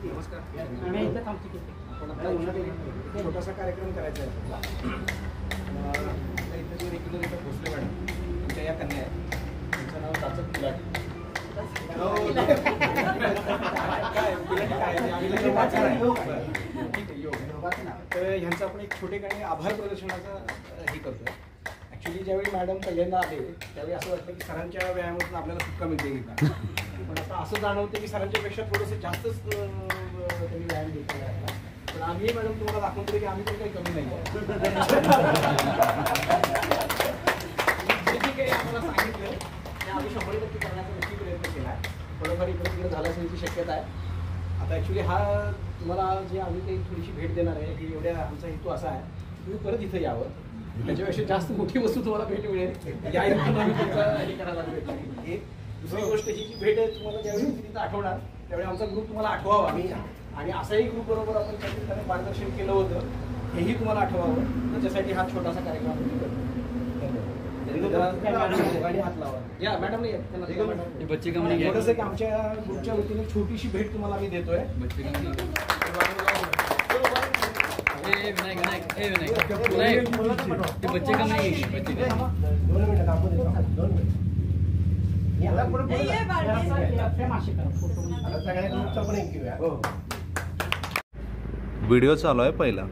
नमस्कार. छोटासा कार्यक्रम करायचा आहे. इथे जो रेग्युलर इथं भोसले मॅडम तुमच्या या कन्या आहेत, त्यांचं नाव चाचक पिलाट. तर ह्यांचं आपण एक छोटे काही आभार प्रदर्शनाचं हे करतोय. ॲक्च्युली ज्यावेळी मॅडम पहिल्यांदा आले त्यावेळी असं वाटतं की सरांच्या व्यायामातून आपल्याला सुटका मिळते की काय, पण आता असं जाणवतं की सरांच्यापेक्षा थोडंसं जास्तच त्यांनी व्यायाम घेतलेला आहे. पण आम्ही मॅडम तुम्हाला दाखवतो की आम्ही पण काही कमी नाही. जे काही आम्हाला सांगितलं ते आम्ही 100% करण्याचा नक्की प्रयत्न केला आहे. थोडंफार इकडे तिकडे झालं असण्याची शक्यता आहे. आता ॲक्च्युली हा तुम्हाला जे आम्ही काही थोडीशी भेट देणार आहे की एवढ्या आमचा हेतू असा आहे तुम्ही परत इथं यावं, त्याच्यापेक्षा जास्त मोठी वस्तू तुम्हाला भेट मिळेल या हेतून आम्ही तुमचा हे करायला भेट. एक दुसरी गोष्ट ही जी भेट आहे तुम्हाला ज्यावेळी तिथं आठवणार त्यावेळी आमचा ग्रुप तुम्हाला आठवावा आणि असाही ग्रुप बरोबर आपण त्याने मार्गदर्शन केलं होतं हेही तुम्हाला आठवावं. त्याच्यासाठी हा छोटासा कार्यक्रम आपण करतो. हात लावा या मॅडम नाही थोडंसं की आमच्या ग्रुपच्या वतीने छोटीशी भेट तुम्हाला आम्ही देतोय. व्हिडिओ चालू आहे पहिला.